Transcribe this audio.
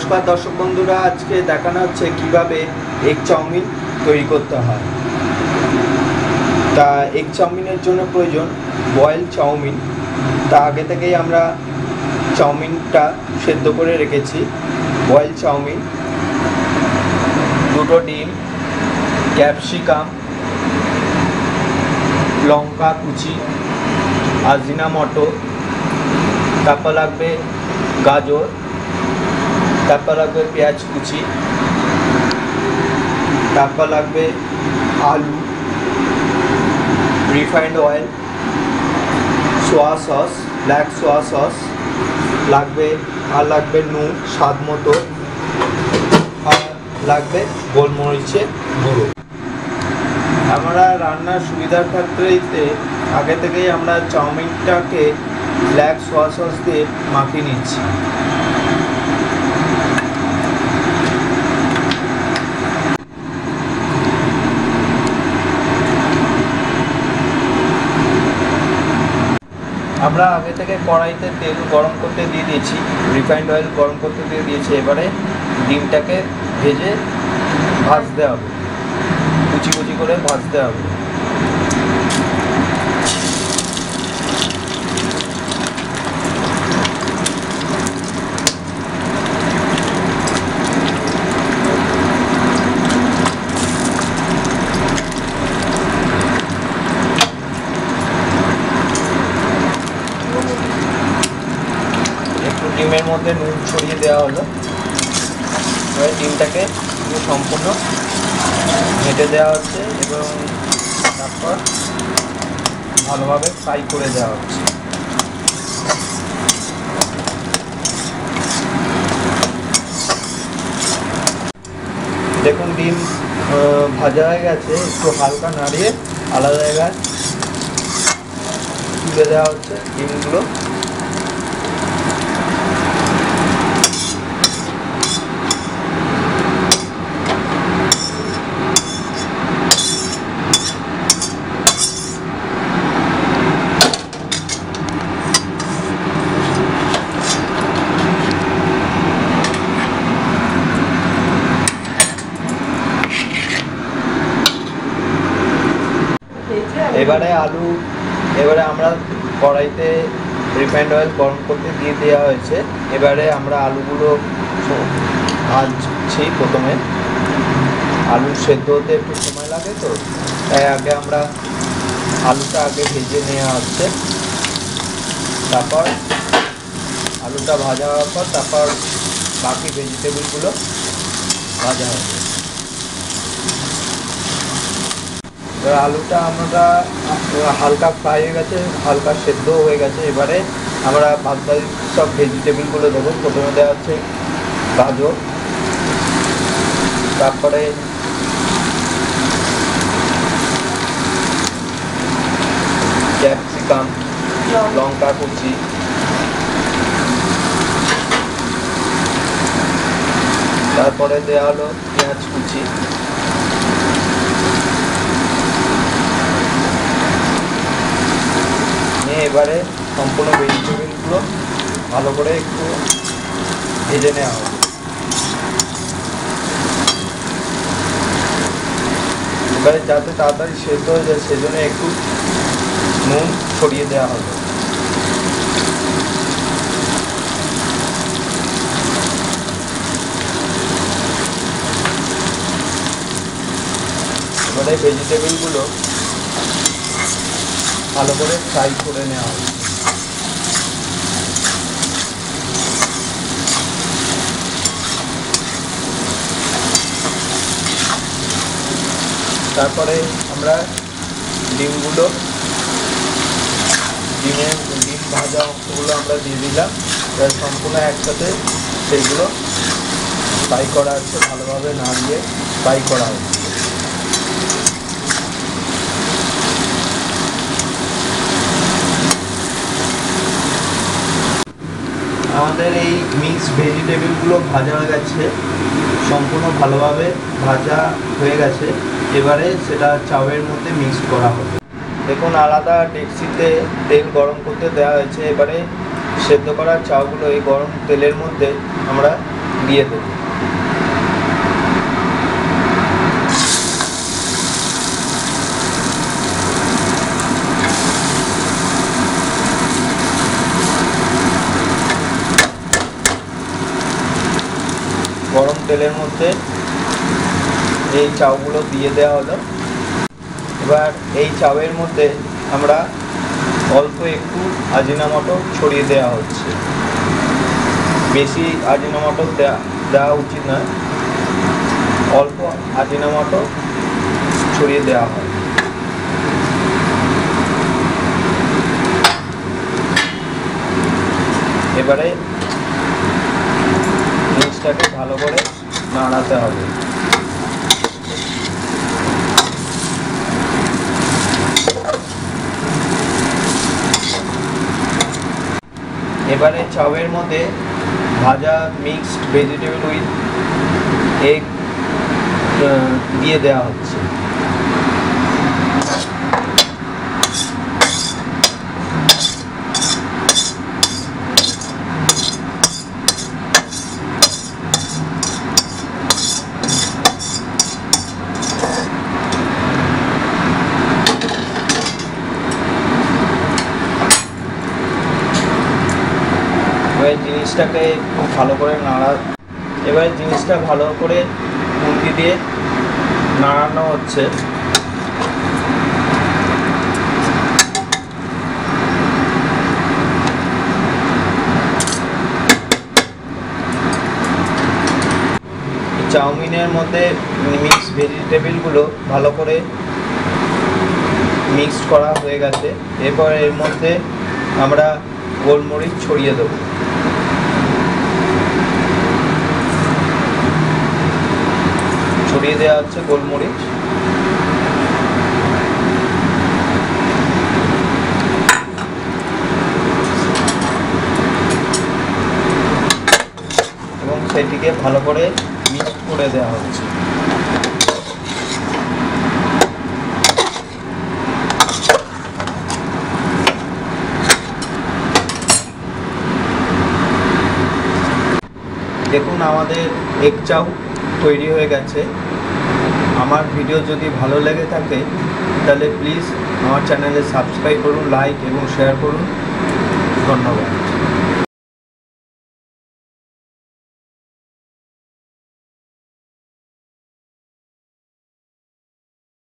नमस्कार दर्शक बंधुरा आज के देखानो होच्छे किभाबे एग चाउमिन तैरी करते हैं। ता एग चाउमिनेर जोन्नो प्रयोजन बয়েল चाउमिन। ता आगे थेकेई आमरा चाउमिनटा सेদ্ধ करे रेखेछि। बয়েল चाउमिन, दुटो डिम, ক্যাপসিকাম, लंका कुचि, আজিনামোটো, तारपर लागबे गाजर, तारपर लागबे पेঁয়াজ कुचि, तारपर लागबे आलू, रिफाइंड ऑयल, सोया सस, ब्लैक सोया सस लागबे और लागबे नुन स्वाद मतो और लागबे गोलमरिचेर गुঁড়ো। আমরা রান্নার সুবিধার ক্ষেত্রে আগে থেকেই আমরা চাউমিনটাকে ব্ল্যাক সোয়া সস দিয়ে মাখিয়ে নিচ্ছি। আমরা আগে থেকে কড়াইতে তেল গরম করতে দিয়ে দিয়েছি, রিফাইন্ড অয়েল গরম করতে দিয়ে দিয়েছি। এবারে ডিমটাকে ভেজে ভাজতে হবে, কুচি কুচি করে ভাজতে হবে। একটু ডিমের মধ্যে নুন ছড়িয়ে দেওয়া হলো। এবার ডিমটাকে সম্পূর্ণ ঘেঁটে দেওয়া হচ্ছে এবং তারপর ভালোভাবে ফ্রাই করে দেওয়া হচ্ছে। দেখুন ডিম ভাজা হয়ে গেছে, একটু হালকা নাড়িয়ে আলাদা জায়গায় তুলে দেওয়া হচ্ছে ডিমগুলো। এবারে আলু, এবারে আমরা কড়াইতে রিফাইন্ড অয়েল গরম করতে দিয়ে দেওয়া হয়েছে। এবারে আমরা আলুগুলো ভাজছি। প্রথমে আলু সেদ্ধ হতে একটু সময় লাগে, তো তাই আগে আমরা আলুটা আগে ভেজে নেওয়া হচ্ছে। তারপর আলুটা ভাজা হওয়ার পর তারপর বাকি ভেজিটেবলগুলো ভাজা হবে। এবার আলুটা আমরা হালকা ফ্রাই হয়ে গেছে, হালকা সেদ্ধ হয়ে গেছে। এবারে আমরা বাকি সব ভেজিটেবলগুলো দেবো। প্রথমে দেওয়া হচ্ছে গাজর, তারপরে ক্যাপসিকাম, লঙ্কা কুচি, তারপরে দেওয়া হলো পেঁয়াজ কুচি, এবারে সম্পূর্ণ ভেজিটেবলগুলো ভালো করে একটু ভেজে নেওয়া হবে। এবারে যাতে তাড়াতাড়ি সেদ্ধ হয়ে যায় সেজন্য একটু নুন ছড়িয়ে দেওয়া হবে। এবারে ভেজিটেবলগুলো ভালো করে ফ্রাই করে নেওয়া হবে। তারপরে আমরা ডিম ভাজা অংশগুলো আমরা দিয়ে দিলাম। এবার সম্পূর্ণ একসাথে সেইগুলো ফ্রাই করা হচ্ছে, ভালোভাবে নাড়িয়ে ফ্রাই করা হচ্ছে। আমাদের এই মিক্সড ভেজিটেবলগুলো ভাজা হয়ে গেছে, সম্পূর্ণ ভালোভাবে ভাজা হয়ে গেছে। এবারে সেটা চাউয়ের মধ্যে মিক্স করা হবে। দেখুন আলাদা ডেকচিতে তেল গরম করতে দেওয়া হয়েছে। এবারে সেদ্ধ করা চাউগুলো এই গরম তেলের মধ্যে আমরা দিয়ে দেব। গরম তেলের মধ্যে এই চাউগুলো দিয়ে দেওয়া হলো। এবার এই চাউয়ের মধ্যে আমরা অল্প একটু আজিনামোটো ছড়িয়ে দেওয়া হচ্ছে। বেশি আজিনামোটো দেওয়া উচিত নয়, অল্প আজিনামোটো ছড়িয়ে দেওয়া হয়। এবারে জিনিসটাকে ভালো করে নাড়াতে হবে। এবারে চাউয়ের মধ্যে ভাজা মিক্সড ভেজিটেবল উইথ এগ দিয়ে দেওয়া হচ্ছে। জিনিসটাকে ভালো করে এবার জিনিসটা ভালো করে খুন্তি দিয়ে নাড়ানো হচ্ছে। চাউমিনের মধ্যে মিক্স ভেজিটেবলগুলো ভালো করে মিক্সড করা হয়ে গেছে। এরপর এর মধ্যে আমরা গোলমরিচ ছড়িয়ে দেবো। ছড়িয়ে দেওয়া হচ্ছে গোলমরিচ। এবং সেটিকে ভালো করে মিক্স করে দেওয়া হচ্ছে। দেখুন আমাদের এগ চাউ তৈরি হয়ে গেছে। আমার ভিডিও যদি ভালো লেগে থাকে তাহলে প্লিজ আমার চ্যানেলে সাবস্ক্রাইব করুন, লাইক এবং শেয়ার করুন। ধন্যবাদ।